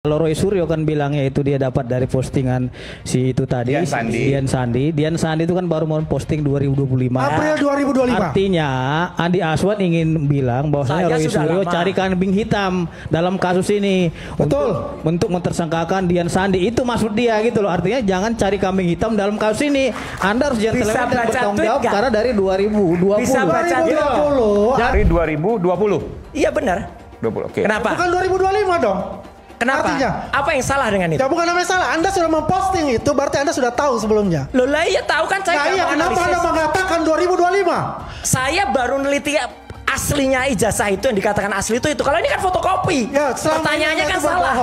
Kalau Roy Suryo kan bilangnya itu dia dapat dari postingan si itu tadi Dian Sandi itu kan baru mau posting 2025 April 2025. Artinya Andi Aswan ingin bilang bahwasanya Roy Suryo cari kambing hitam dalam kasus ini. Betul. Untuk mentersangkakan Dian Sandi, itu maksud dia gitu loh. Artinya jangan cari kambing hitam dalam kasus ini. Anda harus gentleman dan bertanggung jawab karena dari 2020. Bisa baca 2020. Dari 2020. Iya benar. 20. Oke. Kenapa? Bukan 2025 dong. Kenapa? Artinya, apa yang salah dengan itu? ya bukan namanya salah. Anda sudah memposting itu, berarti Anda sudah tahu sebelumnya. Loh lah iya tahu kan saya. Nah iya, kenapa Anda mengatakan 2025? Saya baru neliti aslinya ijazah itu yang dikatakan asli itu. Kalau ini kan fotokopi. Ya, pertanyaannya kan salah.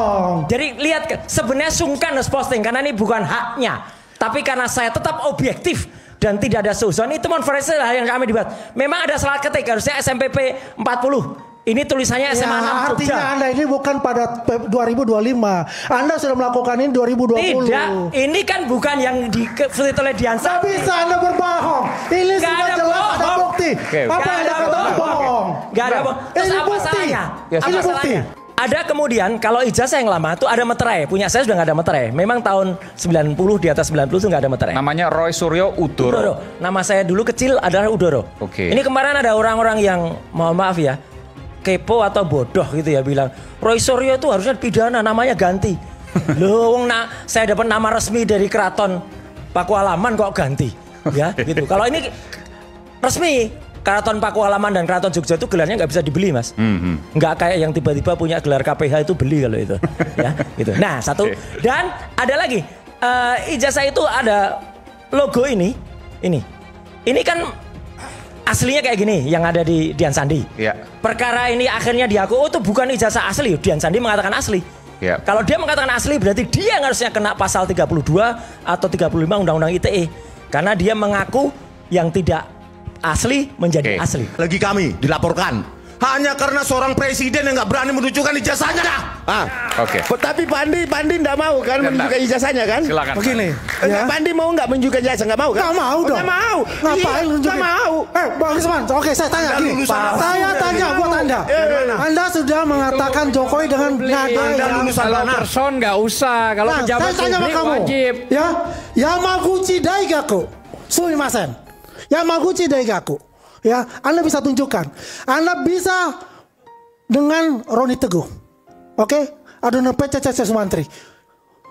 Jadi lihat sebenarnya sungkan harus posting karena ini bukan haknya. Tapi karena saya tetap objektif dan tidak ada suuzon, itu konferensi lah yang kami dibuat. Memang ada salah ketik, harusnya SMPP 40. Ini tulisannya SMA 6 Jogja. Artinya Anda ini bukan pada 2025. Anda sudah melakukan ini 2020. Tidak, ini kan bukan yang ditulis oleh Dian Sandi. Tidak bisa Anda berbohong. Ini sudah jelas ada bukti. Apa yang Anda katakan bohong? Gak ada bohong. Terus apa salahnya? Apa salahnya? Ada kemudian kalau ijazah yang lama itu ada meterai. Punya saya sudah nggak ada meterai. Memang tahun 90 di atas 90 itu nggak ada meterai. Namanya Roy Suryo Udoro. Nama saya dulu kecil adalah Udoro. Oke. Ini kemarin ada orang-orang yang mohon maaf ya, kepo atau bodoh gitu ya bilang Roy Suryo itu harusnya pidana, namanya ganti. Loh, saya dapat nama resmi dari Keraton Pakualaman kok ganti, ya gitu. Kalau ini resmi Keraton Pakualaman dan Keraton Jogja itu gelarnya nggak bisa dibeli mas, nggak kayak yang tiba-tiba punya gelar KPH itu beli kalau itu, ya gitu. Nah satu dan ada lagi ijazah itu ada logo ini kan. Aslinya kayak gini yang ada di Dian Sandi. Ya. Perkara ini akhirnya diaku, oh itu bukan ijazah asli. Dian Sandi mengatakan asli. Ya. Kalau dia mengatakan asli berarti dia yang harusnya kena pasal 32 atau 35 Undang-Undang ITE. Karena dia mengaku yang tidak asli menjadi asli. Lagi kami dilaporkan hanya karena seorang presiden yang nggak berani menunjukkan ijazahnya. Oke. Tapi Pak Andi nggak mau kan menunjukkan ijazahnya kan? Silakan. Begini, ya. Pak Andi mau nggak menunjukkan ijazah? Nggak mau kan? Nggak mau dong. Nggak mau. Ngapain nunjukin? Nggak mau. Bang Lisman, oke saya tanya gini. Saya tanya buat Anda. Anda sudah mengatakan Jokowi dengan nada yang lulusan Kalau mana? person nggak usah, kalau pejabat saya tanya sama publik kamu. wajib. Ya, Yamaguchi Daigaku. Sumimasen. Yamaguchi Daigaku. Ya, Anda bisa tunjukkan. Anda bisa dengan Roni Teguh. Oke? Adonan PCC Sumantri.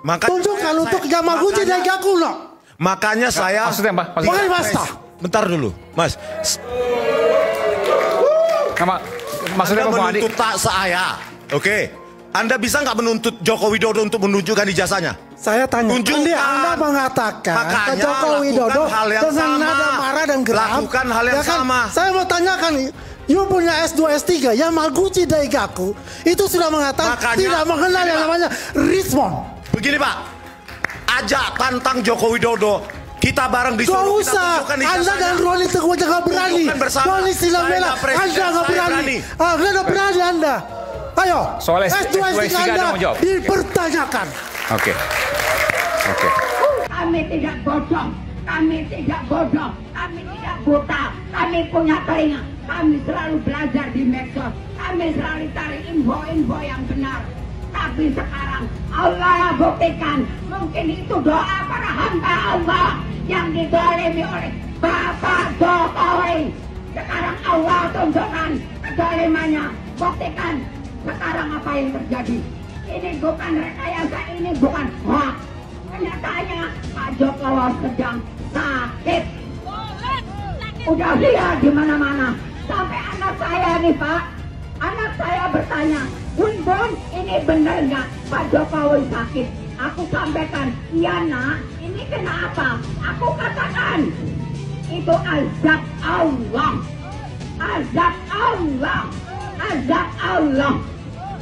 Tunjukkan untuk Yamaguchi Daigaku no. Makanya saya Maksudnya apa? Wahai Masta. bentar dulu, Mas. Maksudnya Anda apa Bang Andi? menuntut tak saya. Oke. Anda bisa nggak menuntut Joko Widodo untuk menunjukkan ijazahnya? Saya tanya, Tunjukkan. Anda mengatakan Makanya ke Joko Widodo lakukan hal yang dengan sama. nada marah dan geram. Lakukan hal yang sama. Saya mau tanyakan, you punya S2, S3, Yamaguchi Daigaku itu sudah mengatakan Makanya, tidak mengenal yang namanya Rismon. Begini Pak, ajak tantang Joko Widodo. Kita bareng di Gak Solo, kita usah, tunjukkan Anda ijazahnya. dan Roni Teguh aja gak berani. Tunjukkan bersama. Roni Silamela, Saya presiden, Anda gak saya berani. Anda gak berani Anda. Ayo, Soal S2, S2, S3 Anda Anda mau jawab? dipertanyakan. Oke. Kami tidak bodoh, kami tidak bodoh, kami tidak buta, kami punya telinga, kami selalu belajar di medsos, kami selalu cari info-info yang benar. Tapi sekarang Allah buktikan, mungkin itu doa para hamba Allah yang didolimi oleh Bapak Jokowi. Sekarang Allah tunjukkan kedolimannya, buktikan sekarang apa yang terjadi. Ini bukan rekayasa, ini bukan hoax. Kenyataannya Pak Jokowi sedang sakit. Udah lihat di mana-mana. Sampai anak saya nih Pak, anak saya bertanya, Bun, ini benar nggak Pak Jokowi sakit? Aku sampaikan, iya nak, ini kenapa? Aku katakan, itu azab Allah. Azab Allah. Azab Allah.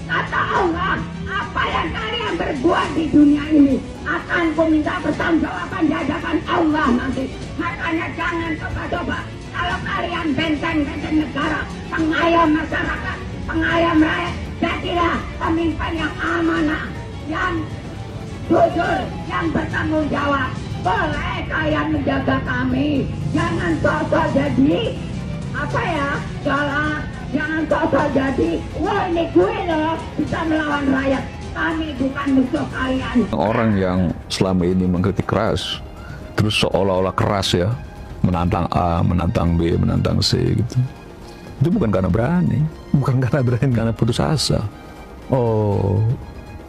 Kata Allah, apa yang kalian berbuat di dunia ini akan ku minta pertanggungjawaban di hadapan Allah nanti. Makanya jangan coba-coba kalau kalian benteng-benteng negara, pengayom masyarakat, pengayom rakyat, jadilah pemimpin yang amanah, yang jujur, yang bertanggung jawab. Boleh kalian menjaga kami, jangan sosok jadi apa ya, galak. Jangan kau jadi, wah ini gue loh bisa melawan rakyat. Kami bukan musuh kalian. Orang yang selama ini mengkritik keras, terus seolah-olah keras ya, menantang A, menantang B, menantang C gitu. Itu bukan karena berani, karena putus asa. Oh,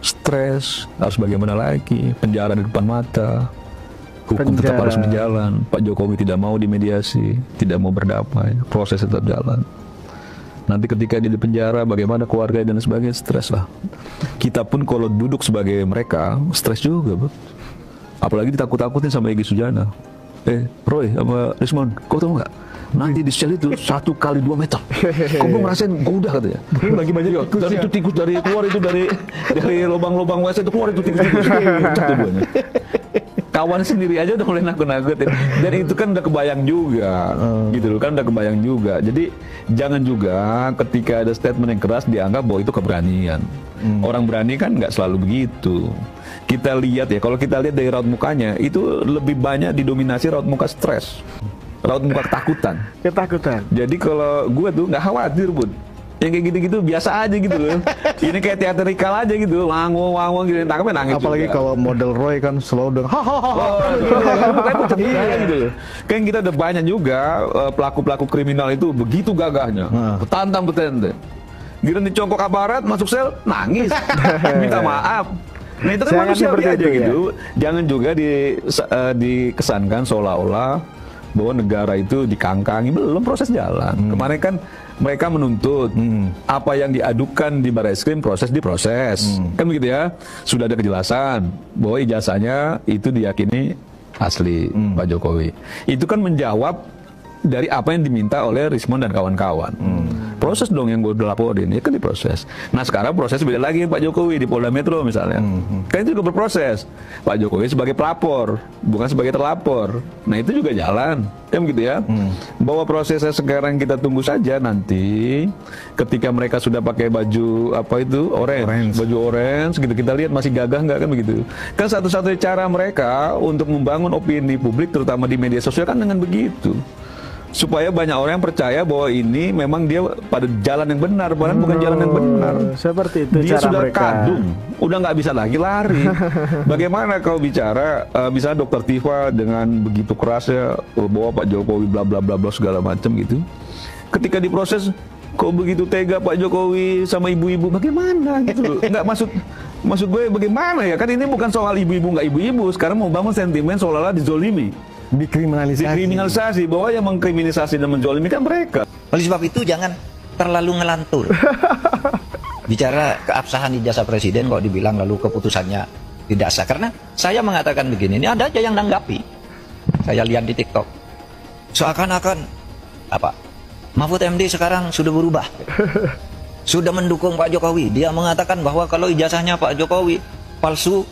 stres, harus bagaimana lagi, penjara di depan mata, hukum tetap harus berjalan. Pak Jokowi tidak mau dimediasi, tidak mau berdamai, proses tetap jalan. Nanti ketika dia di penjara, bagaimana keluarga dan sebagainya, stres lah. Kita pun kalau duduk sebagai mereka, stres juga, Bro. Apalagi ditakut-takutin sama Egy Sujana. Roy sama Rismon, kau tahu nggak? Nanti di sel itu 1 kali 2 meter. Kau belum ngerasain, kau udah katanya. Lagi banyak tikus. Dan itu tikus dari keluar itu dari lubang-lubang WC itu keluar itu tikus. Kawan sendiri aja udah mulai nakut-nakutin. Dan itu kan udah kebayang juga, gitu loh kan udah kebayang juga. Jadi jangan juga ketika ada statement yang keras dianggap bahwa itu keberanian. Orang berani kan nggak selalu begitu. Kita lihat ya, kalau kita lihat dari raut mukanya itu lebih banyak didominasi raut muka stres, raut muka ketakutan. Jadi kalau gue tuh nggak khawatir, Bud. Yang kayak gitu-gitu biasa aja gitu loh. Ini kayak teatrikal aja gitu, wangung gitu, tangkapnya nangis. Apalagi juga. Kalau model Roy kan selalu dengan gitu loh. Kan kita udah banyak juga pelaku-pelaku kriminal itu begitu gagahnya, tantang petente. Gila dicongkok aparat, masuk sel, nangis, minta maaf. Nah itu kan manusiawi aja gitu. Jangan juga dikesankan seolah-olah bahwa negara itu dikangkangi. Belum, proses jalan. Kemarin kan mereka menuntut apa yang diadukan di Barreskrim diproses. Kan begitu ya. Sudah ada kejelasan bahwa ijazahnya itu diyakini asli Pak Jokowi. Itu kan menjawab dari apa yang diminta oleh Rismon dan kawan-kawan. Proses dong yang gue udah laporin, ya kan diproses. Nah sekarang proses beda lagi Pak Jokowi di Polda Metro misalnya. Kan itu juga berproses. Pak Jokowi sebagai pelapor, bukan sebagai terlapor. Nah itu juga jalan, kan begitu ya. Bahwa prosesnya sekarang kita tunggu saja nanti ketika mereka sudah pakai baju apa itu orange. Baju orange gitu, kita lihat masih gagah nggak kan begitu. Kan satu-satunya cara mereka untuk membangun opini publik terutama di media sosial kan dengan begitu. Supaya banyak orang yang percaya bahwa ini memang dia pada jalan yang benar, padahal bukan jalan yang benar. Seperti itu dia cara sudah mereka. kadung, udah nggak bisa lagi lari. Bagaimana kau bicara, misalnya Dokter Tifa dengan begitu kerasnya bahwa Pak Jokowi bla bla bla bla segala macam gitu. Ketika diproses, kok begitu tega Pak Jokowi sama ibu-ibu, bagaimana gitu? Nggak maksud gue bagaimana ya? Kan ini bukan soal ibu-ibu nggak ibu-ibu, sekarang mau bangun sentimen seolah-olah dizolimi. Dikriminalisasi bahwa yang mengkriminalisasi dan menzolimi kan mereka. Oleh sebab itu jangan terlalu ngelantur. Bicara keabsahan ijazah presiden kok dibilang lalu keputusannya tidak sah. Karena saya mengatakan begini, ini ada aja yang nanggapi. Saya lihat di TikTok. Seakan-akan Mahfud MD sekarang sudah berubah. Sudah mendukung Pak Jokowi. Dia mengatakan bahwa kalau ijazahnya Pak Jokowi palsu,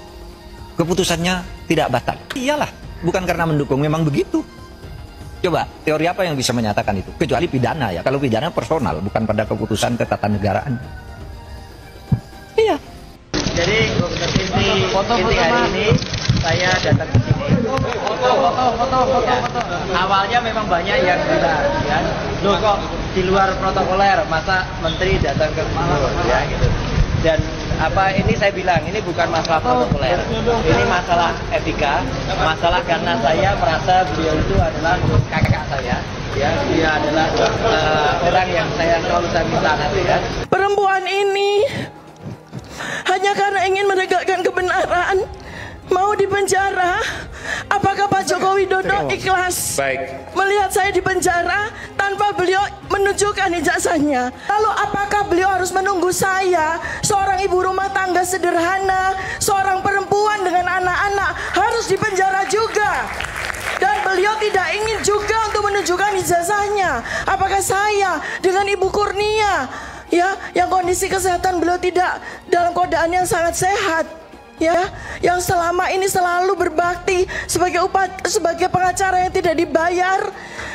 keputusannya tidak batal. Iyalah. Bukan karena mendukung, memang begitu. Coba, teori apa yang bisa menyatakan itu? Kecuali pidana ya. Kalau pidana personal, bukan pada keputusan ketatanegaraan. Iya. Jadi foto hari ini saya datang ke sini. Foto. Awalnya memang banyak yang bilang, ya, loh kok di luar protokoler, masa menteri datang ke gubernur, ya gitu. Dan ini saya bilang ini bukan masalah protokoler, ini masalah etika, masalah karena saya merasa beliau itu adalah kakak saya, ya dia adalah orang yang saya minta nasihat. Perempuan ini hanya karena ingin menegakkan kebenaran mau dipenjara. Apakah Pak Joko Widodo ikhlas melihat saya di penjara tanpa beliau menunjukkan ijazahnya? Lalu apakah beliau harus menunggu saya, seorang ibu rumah tangga sederhana, seorang perempuan dengan anak-anak, harus dipenjara juga? Dan beliau tidak ingin juga untuk menunjukkan ijazahnya. Apakah saya dengan Ibu Kurnia, ya, yang kondisi kesehatan beliau tidak dalam keadaan yang sangat sehat, ya, yang selama ini selalu berbakti sebagai pengacara yang tidak dibayar,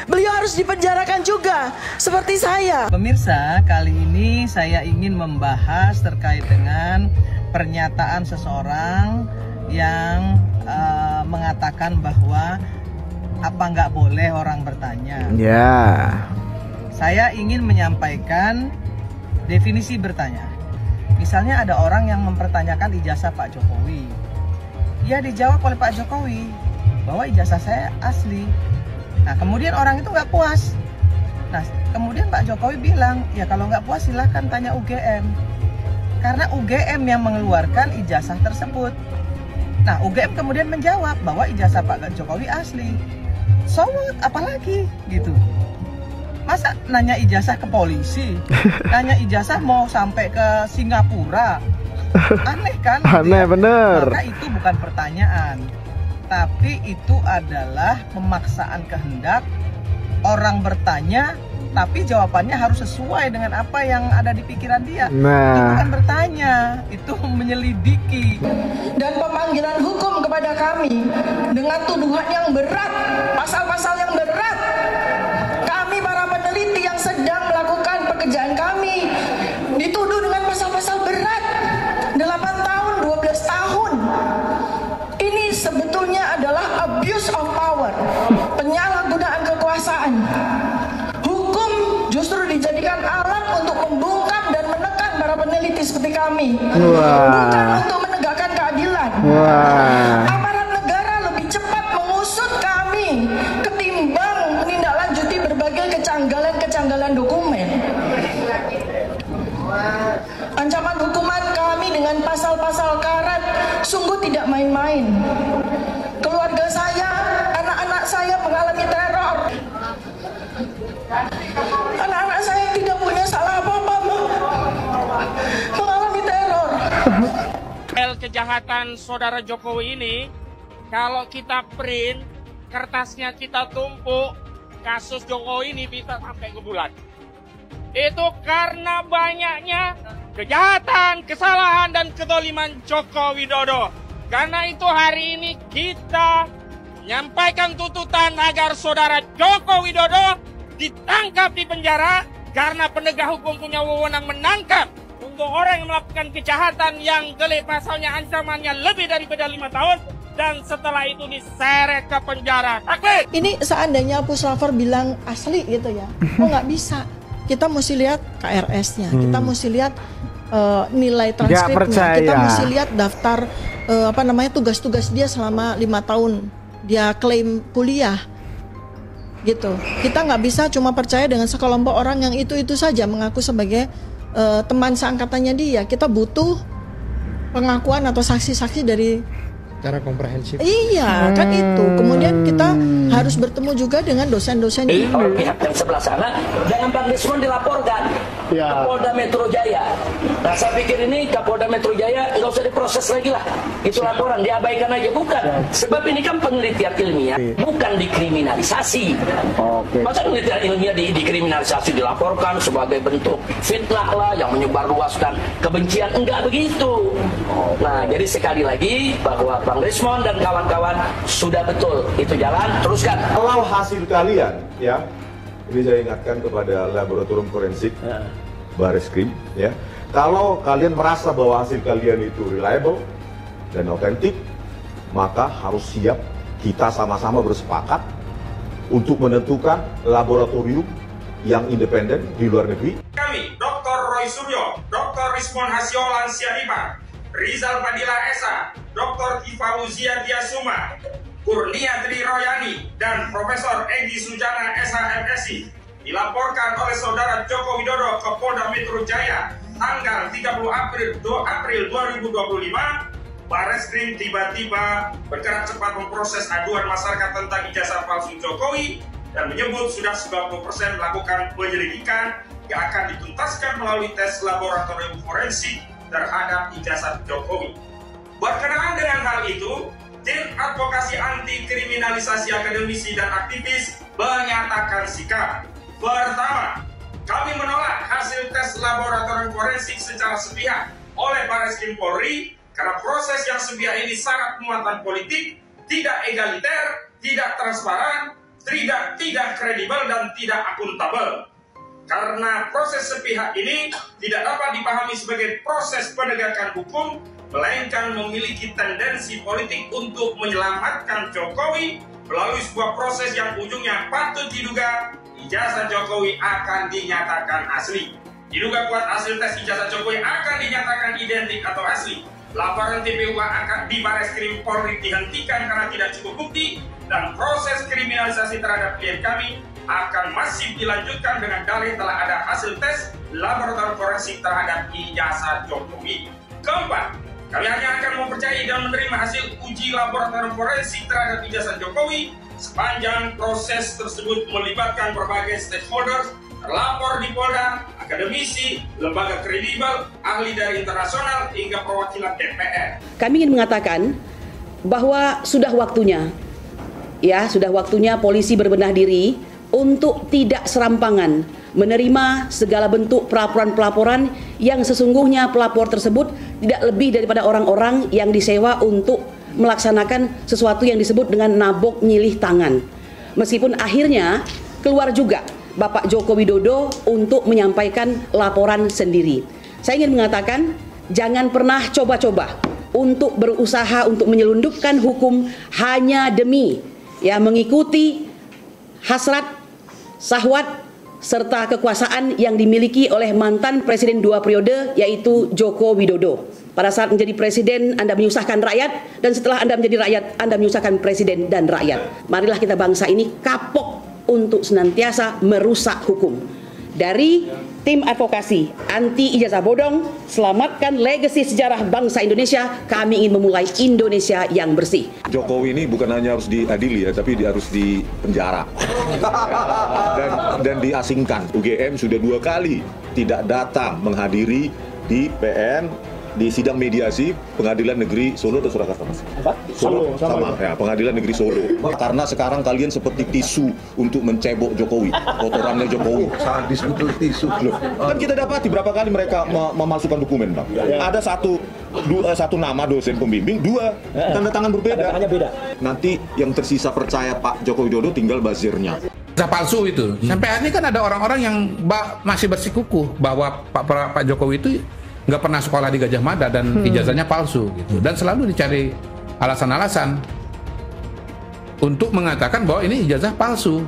beliau harus dipenjarakan juga seperti saya. Pemirsa, kali ini saya ingin membahas terkait dengan pernyataan seseorang yang mengatakan bahwa apa nggak boleh orang bertanya. Ya. Saya ingin menyampaikan definisi bertanya. Misalnya ada orang yang mempertanyakan ijazah Pak Jokowi. Ya dijawab oleh Pak Jokowi bahwa ijazah saya asli. Nah kemudian orang itu nggak puas. Nah kemudian Pak Jokowi bilang, ya kalau nggak puas silahkan tanya UGM. Karena UGM yang mengeluarkan ijazah tersebut. Nah UGM kemudian menjawab bahwa ijazah Pak Jokowi asli. So what? Apalagi gitu. Masa nanya ijazah ke polisi, nanya ijazah mau sampai ke Singapura, aneh kan? Aneh bener. Maka itu bukan pertanyaan, tapi itu adalah pemaksaan kehendak orang bertanya, tapi jawabannya harus sesuai dengan apa yang ada di pikiran dia. Itu bukan bertanya, itu menyelidiki. Dan pemanggilan hukum kepada kami dengan tuduhan yang berat, pasal-pasal yang berat. Kami para peneliti yang sedang melakukan pekerjaan kami dituduh dengan pasal-pasal berat. 8 tahun, 12 tahun. Ini sebetulnya adalah abuse of power, penyalahgunaan kekuasaan. Hukum justru dijadikan alat untuk membungkam dan menekan para peneliti seperti kami. Bukan untuk menegakkan keadilan. Aparat negara lebih cepat mengusut kami ketimbang menindaklanjuti berbagai kecanggalan dokumen. Ancaman hukuman kami dengan pasal-pasal karet sungguh tidak main-main. Keluarga saya, anak-anak saya mengalami teror. Anak-anak saya tidak punya salah apa-apa, mengalami teror. Kejahatan saudara Jokowi ini, kalau kita print, kertasnya kita tumpuk, kasus Jokowi ini bisa sampai ke bulan. Itu karena banyaknya kejahatan, kesalahan, dan kezaliman Joko Widodo. Karena itu hari ini kita menyampaikan tuntutan agar saudara Joko Widodo ditangkap di penjara karena penegak hukum punya wewenang menangkap untuk orang yang melakukan kejahatan yang delik pasalnya ancamannya lebih daripada 5 tahun dan setelah itu diseret ke penjara. Takbir! Ini seandainya Puslapor bilang asli gitu ya, nggak bisa. Kita mesti lihat KRS-nya, kita mesti lihat nilai transkripnya, kita mesti lihat daftar tugas-tugas dia selama 5 tahun dia klaim kuliah gitu. Kita nggak bisa cuma percaya dengan sekelompok orang yang itu saja mengaku sebagai teman seangkatannya dia. Kita butuh pengakuan atau saksi-saksi dari secara komprehensif. Iya, kan itu. Kemudian kita harus bertemu juga dengan dosen-dosen ini. Pihak yang sebelah sana, jangan Bang Desmond dilaporkan ke Polda Metro Jaya. Nah, saya pikir ini Kapolda Metro Jaya nggak usah diproses lagi lah. Itu laporan, diabaikan aja. Bukan. Sebab ini kan penelitian ilmiah, bukan dikriminalisasi. Masa penelitian ilmiah dikriminalisasi, dilaporkan sebagai bentuk fitnah lah, yang menyebarluaskan kebencian. Enggak begitu. Nah, jadi sekali lagi bahwa Bang Desmond dan kawan-kawan sudah betul itu jalan, teruskan. Kalau hasil kalian, ya, ini saya ingatkan kepada laboratorium forensik Bareskrim, ya, kalau kalian merasa bahwa hasil kalian itu reliable dan otentik, maka harus siap kita sama-sama bersepakat untuk menentukan laboratorium yang independen di luar negeri. Kami, Dr. Roy Suryo, Dr. Rismon Hasio Lansiadipa, Rizal Fadila Esa, Dr. Kifauzia Diasuma, Kurnia Tri Royani, dan Profesor Egi Sujana SHMSI dilaporkan oleh saudara Joko Widodo ke Polda Metro Jaya tanggal 30 April 2025. Bareskrim tiba-tiba bergerak cepat memproses aduan masyarakat tentang ijazah palsu Jokowi dan menyebut sudah 90% melakukan penyelidikan yang akan dituntaskan melalui tes laboratorium forensik terhadap ijazah Jokowi. Berkenaan dengan hal itu, Tim Advokasi Anti Kriminalisasi Akademisi dan Aktivis menyatakan sikap. Pertama, kami menolak hasil tes laboratorium forensik secara sepihak oleh Bareskrim Polri karena proses yang sepihak ini syarat muatan politik, tidak egaliter, tidak transparan, tidak kredibel dan tidak akuntabel. Karena proses sepihak ini tidak dapat dipahami sebagai proses penegakan hukum, melainkan memiliki tendensi politik untuk menyelamatkan Jokowi melalui sebuah proses yang ujungnya patut diduga ijazah Jokowi akan dinyatakan asli. Diduga kuat hasil tes ijazah Jokowi akan dinyatakan identik atau asli. Laporan TPU akan di Bareskrim Polri dihentikan karena tidak cukup bukti dan proses kriminalisasi terhadap klien kami akan masih dilanjutkan dengan dalih telah ada hasil tes laboratorium forensik terhadap ijazah Jokowi. Keempat, kami hanya akan mempercayai dan menerima hasil uji laboratorium forensik terhadap ijazah Jokowi sepanjang proses tersebut melibatkan berbagai stakeholders, terlapor di Polda, akademisi, lembaga kredibel, ahli dari internasional, hingga perwakilan DPR. Kami ingin mengatakan bahwa sudah waktunya polisi berbenah diri untuk tidak serampangan menerima segala bentuk pelaporan-pelaporan yang sesungguhnya pelapor tersebut tidak lebih daripada orang-orang yang disewa untuk melaksanakan sesuatu yang disebut dengan nabok nyilih tangan. Meskipun akhirnya keluar juga Bapak Joko Widodo untuk menyampaikan laporan sendiri. Saya ingin mengatakan jangan pernah coba-coba untuk berusaha untuk menyelundupkan hukum hanya demi mengikuti hasrat, syahwat, serta kekuasaan yang dimiliki oleh mantan presiden 2 periode yaitu Joko Widodo. Pada saat menjadi presiden Anda menyusahkan rakyat, dan setelah Anda menjadi rakyat Anda menyusahkan presiden dan rakyat. Marilah kita bangsa ini kapok untuk senantiasa merusak hukum. Dari tim advokasi anti ijazah bodong, selamatkan legasi sejarah bangsa Indonesia, kami ingin memulai Indonesia yang bersih. Jokowi ini bukan hanya harus diadili tapi harus dipenjara dan diasingkan. UGM sudah 2 kali tidak datang menghadiri di PN di sidang mediasi Pengadilan Negeri Solo atau Surakarta, Mas? Solo. Sama. Ya, Pengadilan Negeri Solo. Karena sekarang kalian seperti tisu untuk mencebok Jokowi, kotorannya Jokowi. Sadis betul tisu. Loh, kan kita dapati berapa kali mereka memasukkan dokumen, Bang. Ada satu nama dosen pembimbing, 2 tanda tangan berbeda. Nanti yang tersisa percaya Pak Joko Widodo tinggal bazirnya. Palsu itu. Sampai hari ini kan ada orang-orang yang masih bersikukuh bahwa Pak Jokowi itu nggak pernah sekolah di Gajah Mada dan ijazahnya palsu gitu, dan selalu dicari alasan-alasan untuk mengatakan bahwa ini ijazah palsu,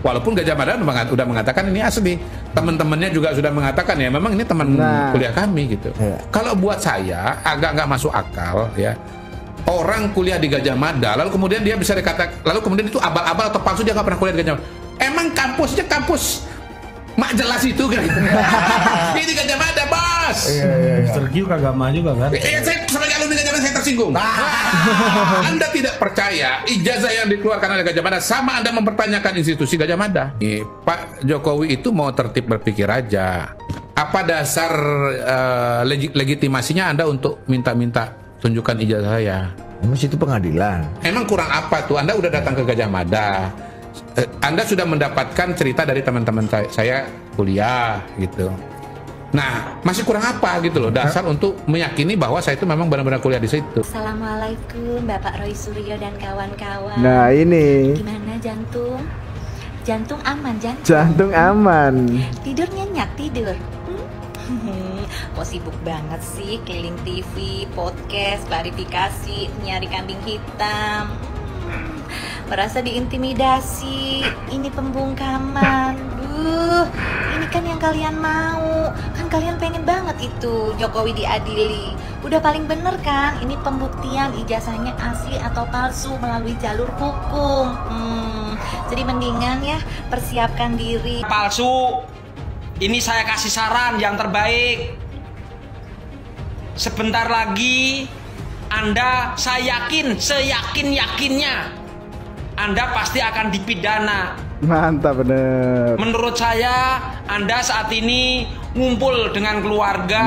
walaupun Gajah Mada udah mengatakan ini asli, teman-temannya juga sudah mengatakan ya memang ini teman kuliah kami gitu. Kalau buat saya agak nggak masuk akal ya, orang kuliah di Gajah Mada lalu kemudian dia bisa dikatakan, lalu kemudian itu abal-abal atau palsu, dia nggak pernah kuliah di Gajah Mada. Emang kampusnya kampus mak jelas itu kan? Ini Gajah Mada, bos. Mr. Q kagak mah juga kan? Saya sebagai alumni Gajah Mada saya tersinggung. Anda tidak percaya ijazah yang dikeluarkan oleh Gajah Mada sama Anda mempertanyakan institusi Gajah Mada. Pak Jokowi itu mau tertib berpikir aja. Apa dasar legitimasinya Anda untuk minta-minta tunjukkan ijazah saya? Emang itu pengadilan. Emang kurang apa tuh? Anda udah datang ke Gajah Mada. Anda sudah mendapatkan cerita dari teman-teman saya kuliah gitu. Nah, masih kurang apa gitu loh dasar untuk meyakini bahwa saya itu memang benar-benar kuliah di situ. Assalamualaikum Bapak Roy Suryo dan kawan-kawan. Nah ini. Gimana jantung? Jantung aman, jantung? Jantung aman. Tidur nyenyak, tidur. Kok sibuk banget sih keliling TV, podcast, klarifikasi, nyari kambing hitam. Merasa diintimidasi, ini pembungkaman. Ini kan yang kalian mau. Kan kalian pengen banget itu Jokowi diadili. Udah paling bener kan, ini pembuktian ijazahnya asli atau palsu melalui jalur hukum. Jadi mendingan ya persiapkan diri. Palsu, ini saya kasih saran yang terbaik. Sebentar lagi Anda, saya yakin, seyakin-yakinnya Anda pasti akan dipidana. Mantap bener. Menurut saya Anda saat ini ngumpul dengan keluarga,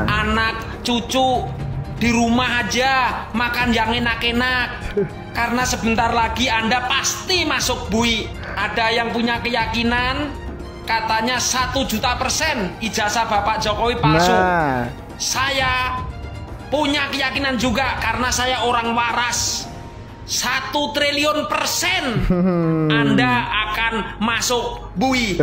anak, cucu di rumah aja, makan yang enak-enak. Karena sebentar lagi Anda pasti masuk bui. Ada yang punya keyakinan katanya 1.000.000% ijazah Bapak Jokowi palsu. Saya punya keyakinan juga karena saya orang waras. 1.000.000.000% Anda akan masuk bui.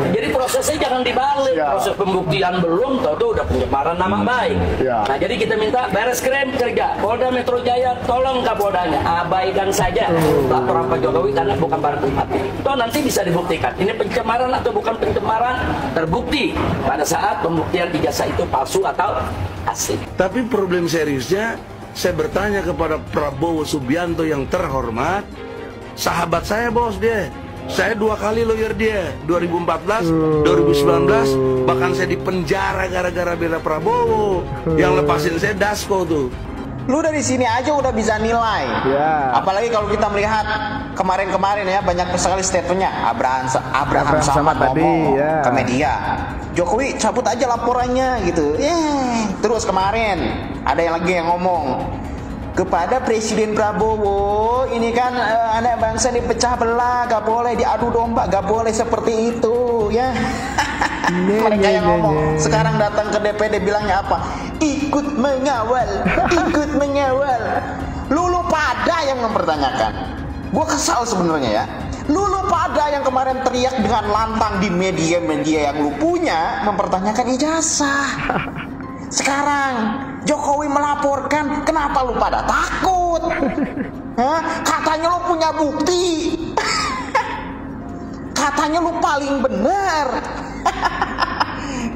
Jadi prosesnya jangan dibalik. Proses pembuktian belum, tahu udah pencemaran nama baik. Nah, jadi kita minta Bareskrim kerja, Polda Metro Jaya tolong Kapoldanya abaikan saja laporan Pak Jokowi karena bukan barang bukti. Toh nanti bisa dibuktikan ini pencemaran atau bukan pencemaran, terbukti pada saat pembuktian ijazah itu palsu atau asli. Tapi problem seriusnya, saya bertanya kepada Prabowo Subianto yang terhormat, sahabat saya bos dia. Saya 2 kali lawyer dia, 2014, 2019, bahkan saya dipenjara gara-gara bela Prabowo. Yang lepasin saya Dasko tuh. Lu dari sini aja udah bisa nilai. Apalagi kalau kita melihat kemarin-kemarin ya, banyak sekali statementnya. Abraham Samad ngomong ke media, Jokowi cabut aja laporannya gitu. Terus kemarin ada yang lagi yang ngomong kepada Presiden Prabowo, ini kan anak bangsa dipecah belah, gak boleh diadu domba, gak boleh seperti itu ya. Mereka yang ngomong, sekarang datang ke DPD bilangnya apa? Ikut mengawal, ikut mengawal. Lulu pada yang mempertanyakan. Gue kesal sebenarnya ya. Lulu pada yang kemarin teriak dengan lantang di media-media yang lu punya mempertanyakan ijazah. Sekarang Jokowi melaporkan, kenapa lu pada takut? Katanya lu punya bukti. Katanya lu paling benar.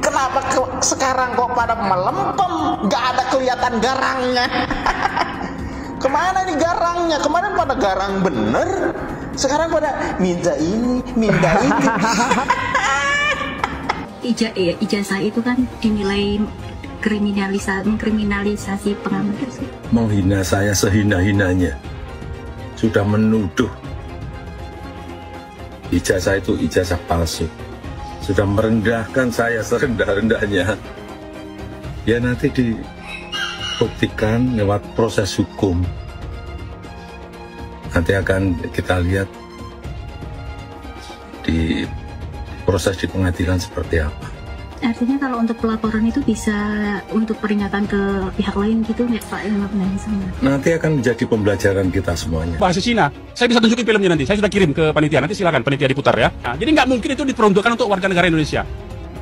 Kenapa sekarang kok pada melempem? Gak ada kelihatan garangnya. Kemana nih garangnya? Kemarin pada garang bener, sekarang pada minta ini, minta itu. Ijazah itu kan dinilai kriminalisasi pengamat. Menghina saya sehina-hinanya, sudah menuduh ijazah itu ijazah palsu, sudah merendahkan saya serendah-rendahnya. Ya nanti dibuktikan lewat proses hukum. Nanti akan kita lihat di proses di pengadilan seperti apa. Artinya kalau untuk pelaporan itu bisa untuk peringatan ke pihak lain gitu nggak Pak? Nanti akan menjadi pembelajaran kita semuanya. Bahasa Cina, saya bisa tunjukin filmnya nanti. Saya sudah kirim ke panitia, nanti silakan panitia diputar ya. Nah, jadi nggak mungkin itu diperuntukkan untuk warga negara Indonesia.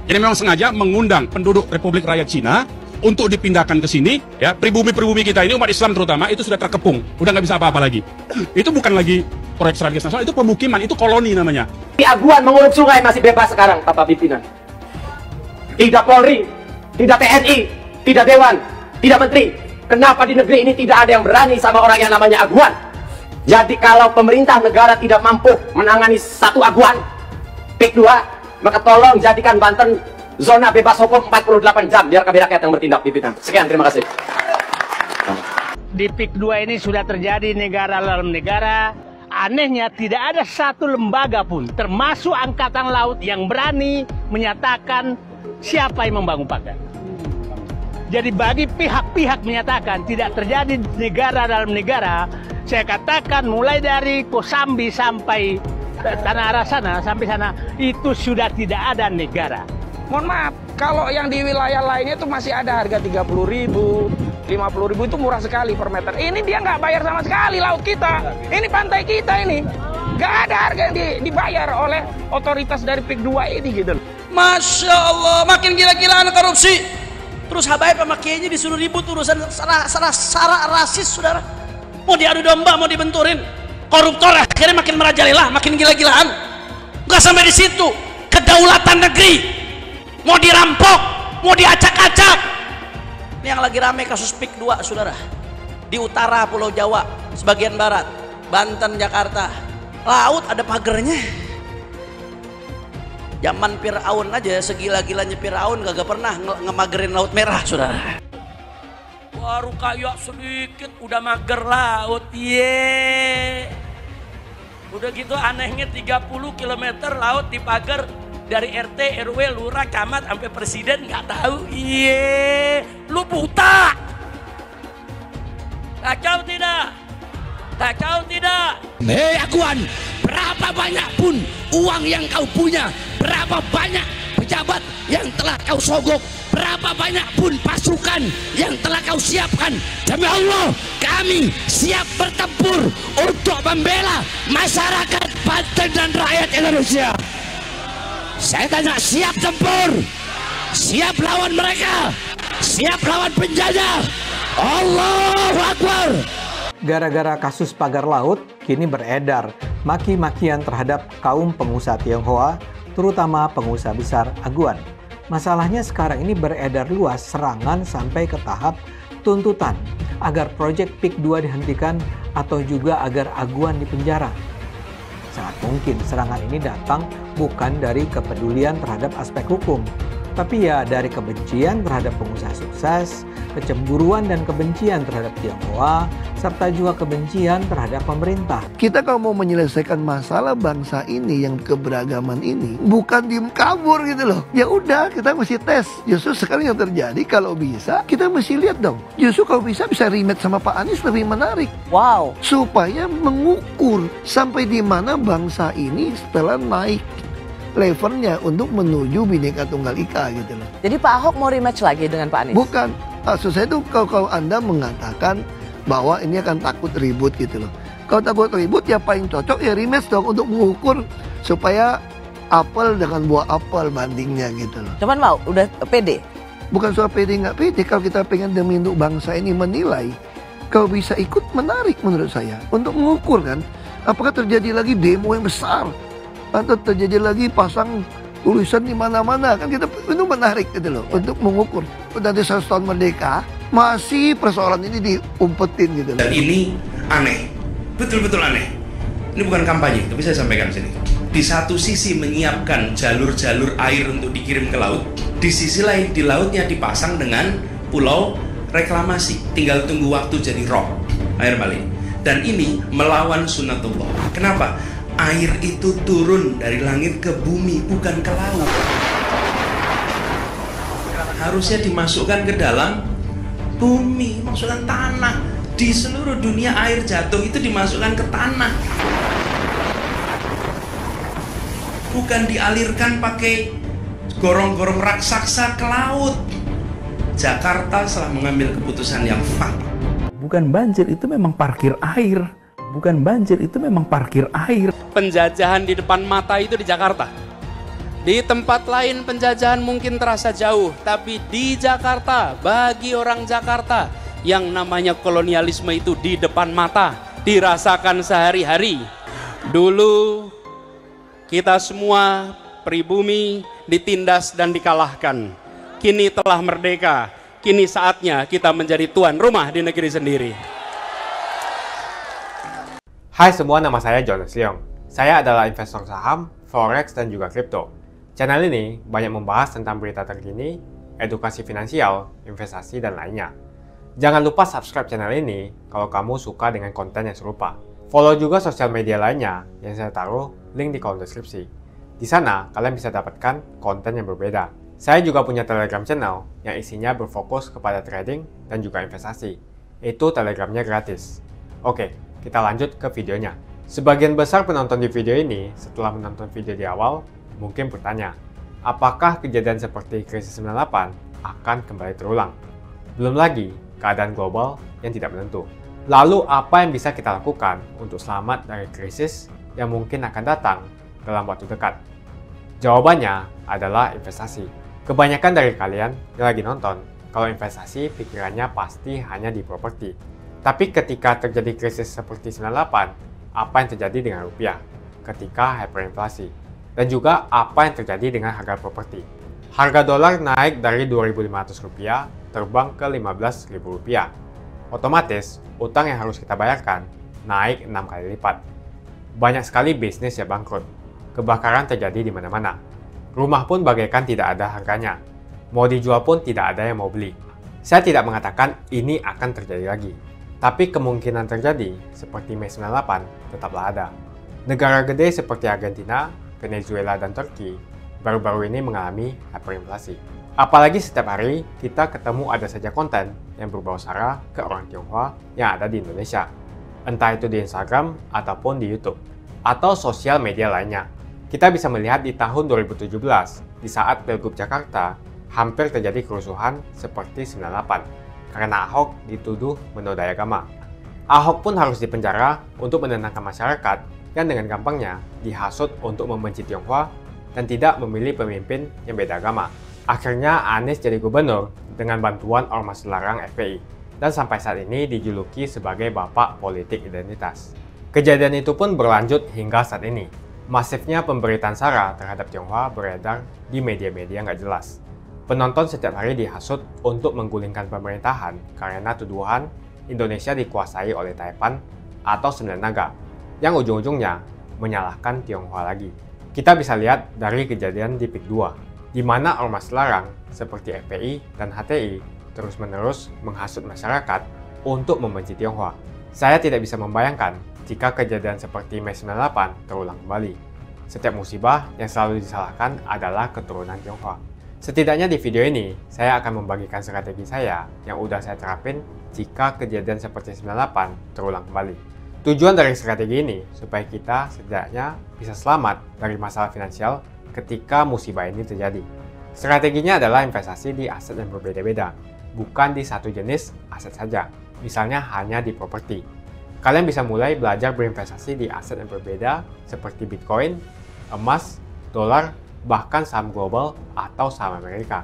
Jadi memang sengaja mengundang penduduk Republik Rakyat Cina untuk dipindahkan ke sini, ya. Pribumi-pribumi kita ini umat Islam terutama itu sudah terkepung, udah nggak bisa apa-apa lagi. Itu bukan lagi proyek strategis nasional, itu pemukiman, itu koloni namanya. Di Aguan mengurus sungai masih bebas sekarang, Bapak Pimpinan. Tidak Polri, tidak TNI, tidak Dewan, tidak Menteri. Kenapa di negeri ini tidak ada yang berani sama orang yang namanya Aguan? Jadi kalau pemerintah negara tidak mampu menangani satu Aguan, PIK 2, maka tolong jadikan Banten zona bebas hukum 48 jam biar KB rakyat yang bertindak, Pimpinan. Sekian, terima kasih. Di PIK 2 ini sudah terjadi negara dalam negara. Anehnya tidak ada satu lembaga pun, termasuk Angkatan Laut, yang berani menyatakan siapa yang membangun pagar. Jadi bagi pihak-pihak menyatakan tidak terjadi negara dalam negara, saya katakan mulai dari Kosambi sampai Tanah Arah sana, sampai sana, itu sudah tidak ada negara. Mohon maaf, kalau yang di wilayah lainnya itu masih ada harga 30.000, 50.000 itu murah sekali per meter. Ini dia nggak bayar sama sekali laut kita. Ini pantai kita ini. Nggak ada harga yang dibayar oleh otoritas dari PIK 2 ini gitu. Masya Allah, makin gila-gilaan korupsi. Terus Habaib sama Kiainya disuruh ribut urusan sara rasis, saudara. Mau diadu domba, mau dibenturin. Koruptor akhirnya makin merajalela, makin gila-gilaan. Nggak sampai di situ, kedaulatan negeri mau dirampok, mau diacak-acak. Ini yang lagi rame kasus PIK 2, saudara. Di utara Pulau Jawa, sebagian barat, Banten, Jakarta. Laut ada pagernya. Zaman Fir'aun aja, segila-gilanya Fir'aun gak pernah ngemagerin Laut Merah, saudara. Baru kayak sedikit udah mager laut, Udah gitu anehnya 30 km laut dipagar dari RT, RW, lurah, camat, sampai presiden nggak tahu. Lu buta. Kacau tidak? Kacau tidak? Hei Aguan, berapa banyak pun uang yang kau punya, berapa banyak pejabat yang telah kau sogok, berapa banyak pun pasukan yang telah kau siapkan, demi Allah kami siap bertempur untuk membela masyarakat Banten dan rakyat Indonesia. Saya tanya, siap tempur? Siap lawan mereka? Siap lawan penjajah? Allahu Akbar. Gara-gara kasus pagar laut, kini beredar maki-makian terhadap kaum pengusaha Tionghoa, terutama pengusaha besar Aguan. Masalahnya sekarang ini beredar luas serangan sampai ke tahap tuntutan agar proyek PIK 2 dihentikan atau juga agar Aguan dipenjara. Sangat mungkin serangan ini datang bukan dari kepedulian terhadap aspek hukum, tapi ya dari kebencian terhadap pengusaha sukses, kecemburuan dan kebencian terhadap Tionghoa, serta juga kebencian terhadap pemerintah. Kita kalau mau menyelesaikan masalah bangsa ini yang keberagaman ini, bukan diem kabur gitu loh. Ya udah, kita mesti tes. Justru sekarang yang terjadi, kalau bisa, kita mesti lihat dong. Justru kalau bisa rematch sama Pak Anies lebih menarik. Wow. Supaya mengukur sampai di mana bangsa ini setelah naik levelnya untuk menuju Bhinneka Tunggal Ika gitu loh. Jadi Pak Ahok mau rematch lagi dengan Pak Anies? Bukan. Maksud saya itu kalau Anda mengatakan bahwa ini akan takut ribut gitu loh. Kalau takut ribut ya paling cocok ya rematch dong untuk mengukur supaya apel dengan buah apel bandingnya gitu loh. Cuman mau, udah pede? Bukan soal pede nggak pede, kalau kita pengen demi untuk bangsa ini menilai, kalau bisa ikut menarik menurut saya. Untuk mengukur kan, apakah terjadi lagi demo yang besar atau terjadi lagi pasang tulisan di mana-mana, kan kita itu menarik gitu loh untuk mengukur. Dari 100 tahun merdeka masih persoalan ini diumpetin gitu loh. Dan ini aneh, betul-betul aneh. Ini bukan kampanye, tapi saya sampaikan sini. Di satu sisi menyiapkan jalur-jalur air untuk dikirim ke laut, di sisi lain di lautnya dipasang dengan pulau reklamasi, tinggal tunggu waktu jadi rob air balik. Dan ini melawan sunatullah. Kenapa? Air itu turun dari langit ke bumi, bukan ke laut. Harusnya dimasukkan ke dalam bumi, masukkan tanah. Di seluruh dunia air jatuh itu dimasukkan ke tanah, bukan dialirkan pakai gorong-gorong raksasa ke laut. Jakarta telah mengambil keputusan yang fatal. Bukan banjir, itu memang parkir air. Bukan banjir, itu memang parkir air. Penjajahan di depan mata itu di Jakarta. Di tempat lain penjajahan mungkin terasa jauh, tapi di Jakarta, bagi orang Jakarta, yang namanya kolonialisme itu di depan mata, dirasakan sehari-hari. Dulu kita semua pribumi ditindas dan dikalahkan. Kini telah merdeka, kini saatnya kita menjadi tuan rumah di negeri sendiri. Hai semua, nama saya Jonas Leong. Saya adalah investor saham, forex, dan juga kripto. Channel ini banyak membahas tentang berita terkini, edukasi finansial, investasi, dan lainnya. Jangan lupa subscribe channel ini kalau kamu suka dengan konten yang serupa. Follow juga sosial media lainnya yang saya taruh link di kolom deskripsi. Di sana kalian bisa dapatkan konten yang berbeda. Saya juga punya Telegram channel yang isinya berfokus kepada trading dan juga investasi. Itu Telegramnya gratis. Oke, kita lanjut ke videonya. Sebagian besar penonton di video ini setelah menonton video di awal mungkin bertanya, apakah kejadian seperti krisis 98 akan kembali terulang? Belum lagi keadaan global yang tidak menentu. Lalu apa yang bisa kita lakukan untuk selamat dari krisis yang mungkin akan datang dalam waktu dekat? Jawabannya adalah investasi. Kebanyakan dari kalian yang lagi nonton, kalau investasi pikirannya pasti hanya di properti. Tapi ketika terjadi krisis seperti 98, apa yang terjadi dengan rupiah ketika hyperinflasi? Dan juga apa yang terjadi dengan harga properti? Harga dolar naik dari Rp2.500 terbang ke Rp15.000. Otomatis, utang yang harus kita bayarkan naik 6 kali lipat. Banyak sekali bisnis yang bangkrut. Kebakaran terjadi di mana-mana. Rumah pun bagaikan tidak ada harganya. Mau dijual pun tidak ada yang mau beli. Saya tidak mengatakan ini akan terjadi lagi. Tapi kemungkinan terjadi seperti Mei 98 tetaplah ada. Negara gede seperti Argentina, Venezuela, dan Turki baru-baru ini mengalami hyperinflasi. Apalagi setiap hari kita ketemu ada saja konten yang berbau sara ke orang Tionghoa yang ada di Indonesia. Entah itu di Instagram ataupun di YouTube atau sosial media lainnya. Kita bisa melihat di tahun 2017 di saat Pilgub Jakarta hampir terjadi kerusuhan seperti 98. Karena Ahok dituduh menodai agama. Ahok pun harus dipenjara untuk menenangkan masyarakat yang dengan gampangnya dihasut untuk membenci Tionghoa dan tidak memilih pemimpin yang beda agama. Akhirnya Anies jadi gubernur dengan bantuan ormas larang FPI, dan sampai saat ini dijuluki sebagai Bapak Politik Identitas. Kejadian itu pun berlanjut hingga saat ini. Masifnya pemberitaan sara terhadap Tionghoa beredar di media-media nggak jelas. Penonton setiap hari dihasut untuk menggulingkan pemerintahan karena tuduhan Indonesia dikuasai oleh Taipan atau Sembilan Naga, yang ujung-ujungnya menyalahkan Tionghoa lagi. Kita bisa lihat dari kejadian di PIK 2, di mana ormas larang seperti FPI dan HTI terus-menerus menghasut masyarakat untuk membenci Tionghoa. Saya tidak bisa membayangkan jika kejadian seperti Mei 98 terulang kembali. Setiap musibah yang selalu disalahkan adalah keturunan Tionghoa. Setidaknya di video ini, saya akan membagikan strategi saya yang udah saya terapin jika kejadian seperti 98 terulang kembali. Tujuan dari strategi ini supaya kita setidaknya bisa selamat dari masalah finansial ketika musibah ini terjadi. Strateginya adalah investasi di aset yang berbeda-beda, bukan di satu jenis aset saja, misalnya hanya di properti. Kalian bisa mulai belajar berinvestasi di aset yang berbeda seperti Bitcoin, emas, dolar, bahkan saham global atau saham Amerika.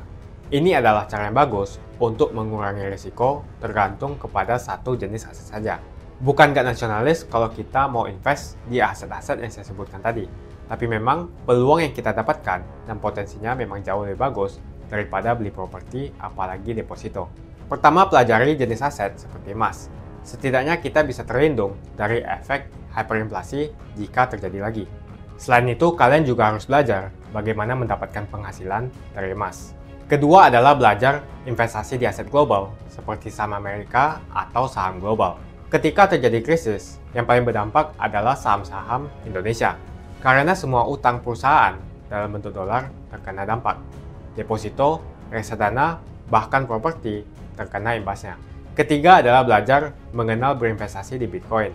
Ini adalah cara yang bagus untuk mengurangi risiko tergantung kepada satu jenis aset saja. Bukan gak nasionalis kalau kita mau invest di aset-aset yang saya sebutkan tadi, tapi memang peluang yang kita dapatkan dan potensinya memang jauh lebih bagus daripada beli properti apalagi deposito. Pertama, pelajari jenis aset seperti emas. Setidaknya kita bisa terlindung dari efek hyperinflasi jika terjadi lagi. Selain itu, kalian juga harus belajar bagaimana mendapatkan penghasilan dari emas. Kedua adalah belajar investasi di aset global seperti saham Amerika atau saham global. Ketika terjadi krisis, yang paling berdampak adalah saham-saham Indonesia, karena semua utang perusahaan dalam bentuk dolar terkena dampak. Deposito, reksadana, bahkan properti terkena imbasnya. Ketiga adalah belajar mengenal berinvestasi di Bitcoin.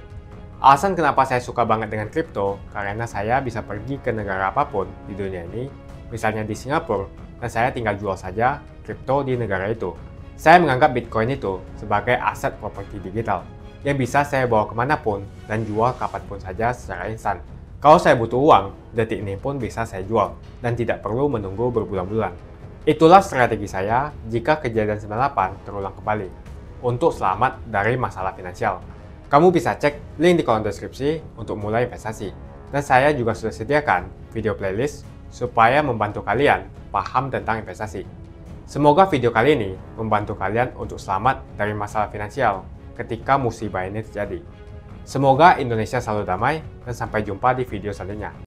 Alasan kenapa saya suka banget dengan kripto, karena saya bisa pergi ke negara apapun di dunia ini, misalnya di Singapura, dan saya tinggal jual saja kripto di negara itu. Saya menganggap Bitcoin itu sebagai aset properti digital, yang bisa saya bawa kemanapun dan jual kapanpun saja secara instan. Kalau saya butuh uang, detik ini pun bisa saya jual, dan tidak perlu menunggu berbulan-bulan. Itulah strategi saya jika kejadian 98 terulang kembali, untuk selamat dari masalah finansial. Kamu bisa cek link di kolom deskripsi untuk mulai investasi. Dan saya juga sudah sediakan video playlist supaya membantu kalian paham tentang investasi. Semoga video kali ini membantu kalian untuk selamat dari masalah finansial ketika musibah ini terjadi. Semoga Indonesia selalu damai dan sampai jumpa di video selanjutnya.